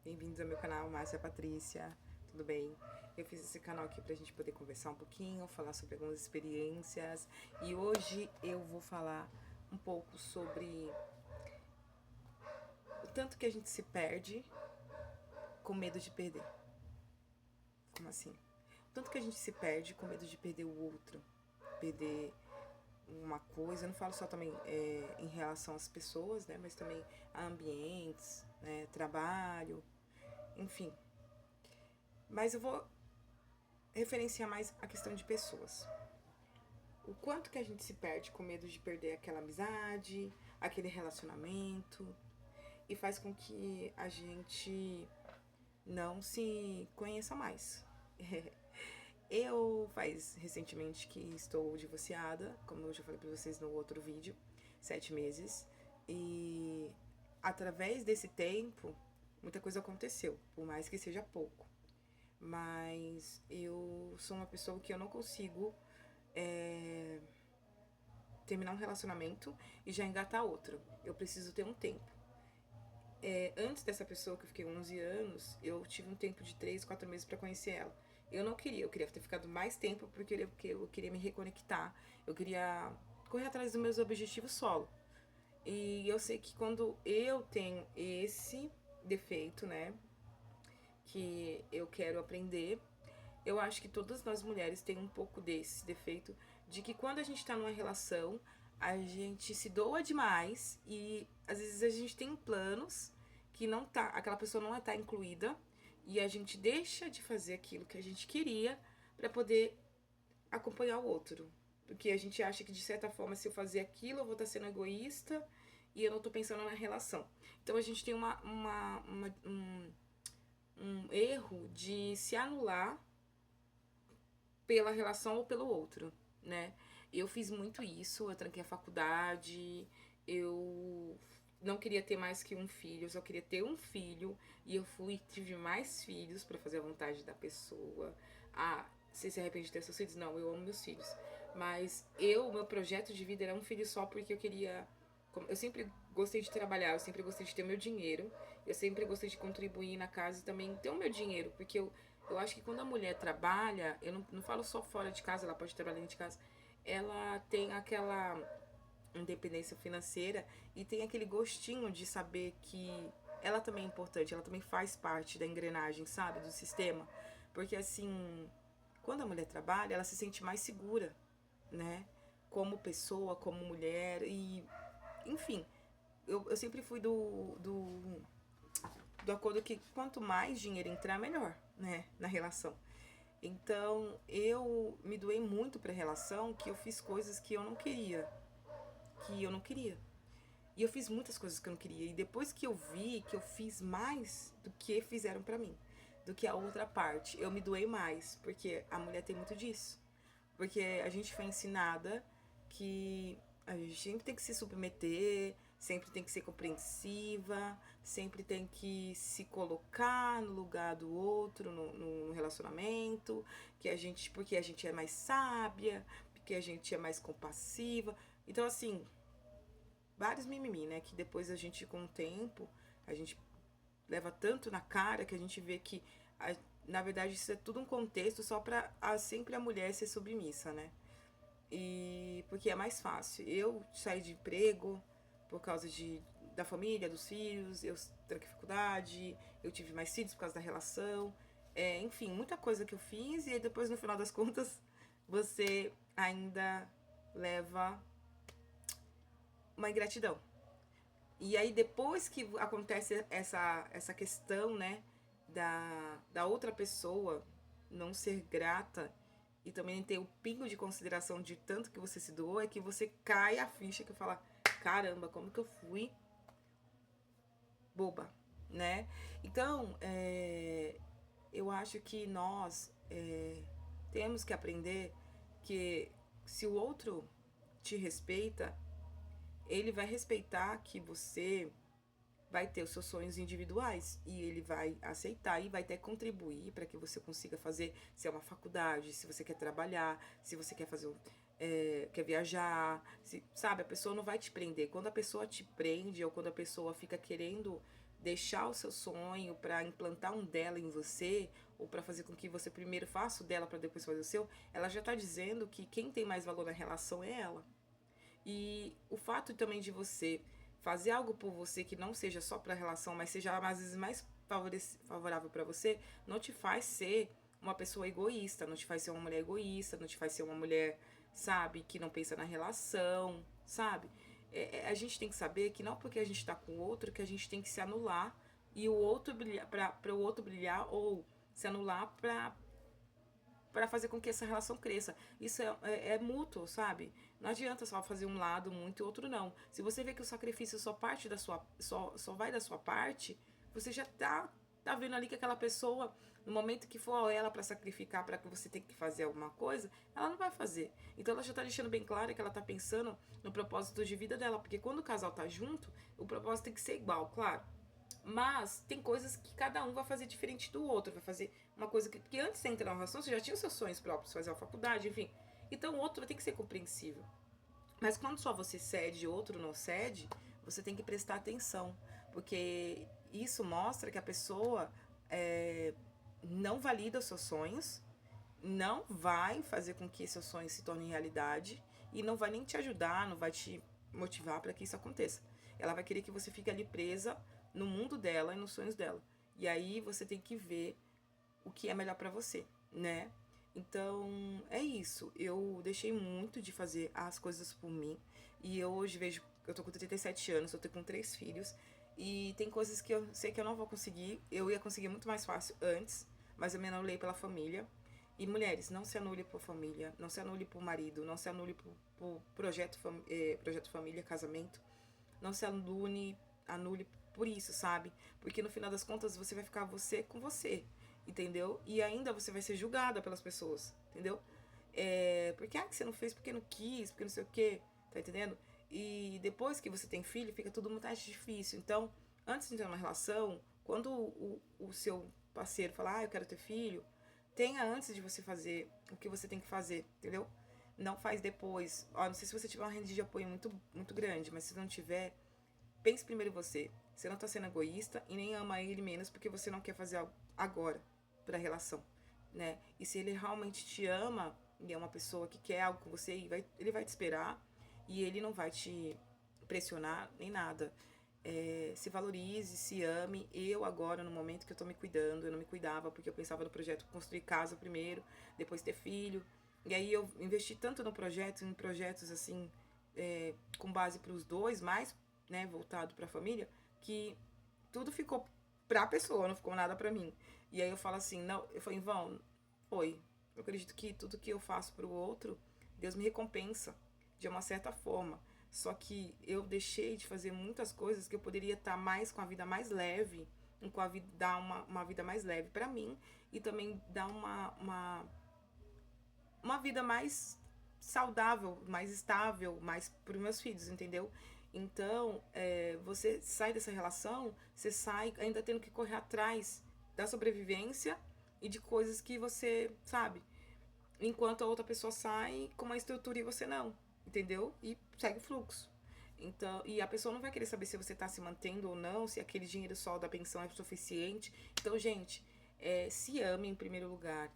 Bem-vindos ao meu canal, Márcia Patrícia, tudo bem? Eu fiz esse canal aqui pra gente poder conversar um pouquinho, falar sobre algumas experiências e hoje eu vou falar um pouco sobre o tanto que a gente se perde com medo de perder. Como assim? O tanto que a gente se perde com medo de perder o outro, perder uma coisa, eu não falo só também em relação às pessoas, né, mas também a ambientes, né, trabalho, enfim. Mas eu vou referenciar mais a questão de pessoas. O quanto que a gente se perde com medo de perder aquela amizade, aquele relacionamento, e faz com que a gente não se conheça mais. Eu faz recentemente que estou divorciada, como eu já falei para vocês no outro vídeo, 7 meses, e através desse tempo muita coisa aconteceu, por mais que seja pouco. Mas eu sou uma pessoa que eu não consigo é, terminar um relacionamento e já engatar outro. Eu preciso ter um tempo. Antes dessa pessoa, que eu fiquei 11 anos, eu tive um tempo de 3, 4 meses para conhecer ela. Eu queria ter ficado mais tempo porque eu queria me reconectar, eu queria correr atrás dos meus objetivos solo. E eu sei que quando eu tenho esse defeito, né, que eu quero aprender, eu acho que todas nós mulheres têm um pouco desse defeito de que quando a gente tá numa relação, a gente se doa demais e às vezes a gente tem planos que não tá, aquela pessoa não tá incluída e a gente deixa de fazer aquilo que a gente queria para poder acompanhar o outro. Porque a gente acha que de certa forma se eu fazer aquilo eu vou estar sendo egoísta e eu não tô pensando na relação. Então a gente tem um erro de se anular pela relação ou pelo outro, né? Eu fiz muito isso, eu tranquei a faculdade, eu não queria ter mais que um filho, eu só queria ter um filho e eu tive mais filhos para fazer a vontade da pessoa. Ah, você se arrepende de ter seus filhos? Não, eu amo meus filhos. Mas meu projeto de vida era um filho só porque eu queria. Eu sempre gostei de trabalhar, eu sempre gostei de ter meu dinheiro, eu sempre gostei de contribuir na casa e também ter o meu dinheiro, porque eu acho que quando a mulher trabalha, eu não falo só fora de casa, ela pode trabalhar dentro de casa, ela tem aquela independência financeira e tem aquele gostinho de saber que ela também é importante, ela também faz parte da engrenagem, sabe, do sistema. Porque assim, quando a mulher trabalha, ela se sente mais segura, né? Como pessoa, como mulher e enfim, eu sempre fui do acordo que quanto mais dinheiro entrar, melhor, né, na relação. Então, eu me doei muito pra relação que eu fiz coisas que eu não queria. E eu fiz muitas coisas que eu não queria. E depois que eu vi que eu fiz mais do que fizeram pra mim, do que a outra parte, eu me doei mais, porque a mulher tem muito disso. Porque a gente foi ensinada que a gente sempre tem que se submeter, sempre tem que ser compreensiva, sempre tem que se colocar no lugar do outro no relacionamento, que porque a gente é mais sábia, porque a gente é mais compassiva. Então, assim, vários mimimi, né? Que depois a gente, com o tempo, a gente leva tanto na cara que a gente vê que, na verdade, isso é tudo um contexto só pra sempre a mulher ser submissa, né? E porque é mais fácil. Eu saí de emprego por causa da família, dos filhos, eu tranquei faculdade, eu tive mais filhos por causa da relação. Enfim, muita coisa que eu fiz e aí depois, no final das contas, você ainda leva uma ingratidão. E aí depois que acontece essa questão, né, da outra pessoa não ser grata e também ter o pingo de consideração de tanto que você se doou, é que você cai a ficha que fala, caramba, como que eu fui boba, né? Então, eu acho que nós temos que aprender que se o outro te respeita, ele vai respeitar que você vai ter os seus sonhos individuais e ele vai aceitar e vai até contribuir para que você consiga fazer, se é uma faculdade, se você quer trabalhar, se você quer fazer quer viajar, sabe, a pessoa não vai te prender. Quando a pessoa te prende ou quando a pessoa fica querendo deixar o seu sonho, para implantar um dela em você, ou para fazer com que você primeiro faça o dela para depois fazer o seu, ela já tá dizendo que quem tem mais valor na relação é ela. E o fato também de você fazer algo por você que não seja só para a relação, mas seja às vezes mais favorável para você, não te faz ser uma pessoa egoísta, não te faz ser uma mulher egoísta, não te faz ser uma mulher, sabe, que não pensa na relação, sabe? A gente tem que saber que não porque a gente tá com o outro que a gente tem que se anular e o outro brilhar para o outro brilhar, ou se anular para fazer com que essa relação cresça. Isso é mútuo, sabe? Não adianta só fazer um lado muito e outro não. Se você vê que o sacrifício só parte da sua só vai da sua parte, você já tá vendo ali que aquela pessoa, no momento que for ela para sacrificar, para que você tenha que fazer alguma coisa, ela não vai fazer. Então ela já tá deixando bem claro que ela tá pensando no propósito de vida dela, porque quando o casal tá junto, o propósito tem que ser igual, claro. Mas tem coisas que cada um vai fazer diferente do outro. Vai fazer uma coisa que. Porque antes de entrar na relação, você já tinha os seus sonhos próprios, fazer a faculdade, enfim. Então o outro tem que ser compreensível. Mas quando só você cede e o outro não cede, você tem que prestar atenção. Porque isso mostra que a pessoa não valida os seus sonhos, não vai fazer com que seus sonhos se tornem realidade e não vai nem te ajudar, não vai te motivar para que isso aconteça. Ela vai querer que você fique ali presa no mundo dela e nos sonhos dela. E aí você tem que ver o que é melhor para você, né? Então, é isso. Eu deixei muito de fazer as coisas por mim. E eu hoje vejo, eu tô com 37 anos, eu tô com 3 filhos. E tem coisas que eu sei que eu não vou conseguir. Eu ia conseguir muito mais fácil antes, mas eu me anulei pela família. E mulheres, não se anule por família, não se anule por marido, não se anule por projeto família, casamento. Não se anule por isso, sabe? Porque no final das contas você vai ficar você com você, entendeu? E ainda você vai ser julgada pelas pessoas, entendeu? Porque que você não fez porque não quis, porque não sei o quê, tá entendendo? E depois que você tem filho, fica tudo muito mais difícil. Então, antes de entrar numa relação, quando o seu parceiro falar, eu quero ter filho, tenha antes de você fazer o que você tem que fazer, entendeu? Não faz depois. Ó, não sei se você tiver uma rede de apoio muito, muito grande, mas se não tiver, pense primeiro em você. Você não tá sendo egoísta e nem ama ele menos porque você não quer fazer algo agora pra relação, né? E se ele realmente te ama e é uma pessoa que quer algo com você, ele vai te esperar e ele não vai te pressionar nem nada. Se valorize, se ame. Eu agora, no momento que eu tô me cuidando, eu não me cuidava porque eu pensava no projeto construir casa primeiro, depois ter filho. E aí eu investi tanto no projeto, em projetos assim, com base para os dois, mais, né, voltado para a família, que tudo ficou pra pessoa, não ficou nada pra mim. E aí eu falo assim, não, eu falei, Vão, foi. Eu acredito que tudo que eu faço pro outro, Deus me recompensa de uma certa forma. Só que eu deixei de fazer muitas coisas que eu poderia estar mais com a vida mais leve, com a vida, dar uma vida mais leve pra mim e também dar uma vida mais saudável, mais estável, mais para os meus filhos, entendeu? Então, você sai dessa relação, você sai ainda tendo que correr atrás da sobrevivência e de coisas que você sabe, enquanto a outra pessoa sai com uma estrutura e você não, entendeu? E segue o fluxo. Então, e a pessoa não vai querer saber se você está se mantendo ou não, se aquele dinheiro só da pensão é suficiente. Então, gente, se ame em primeiro lugar.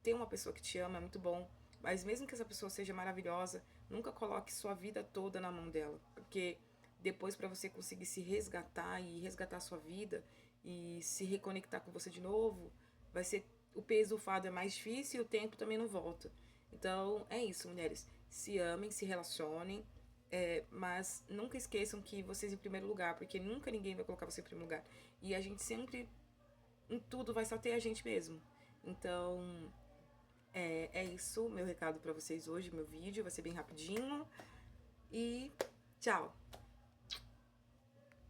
Ter uma pessoa que te ama é muito bom, mas mesmo que essa pessoa seja maravilhosa, nunca coloque sua vida toda na mão dela, porque depois para você conseguir se resgatar e resgatar sua vida e se reconectar com você de novo, vai ser o peso do fardo é mais difícil e o tempo também não volta. Então é isso, mulheres, se amem, se relacionem, mas nunca esqueçam que vocês em primeiro lugar, porque nunca ninguém vai colocar você em primeiro lugar. E a gente sempre, em tudo, vai só ter a gente mesmo. Então, é isso, meu recado pra vocês hoje, meu vídeo vai ser bem rapidinho. E tchau!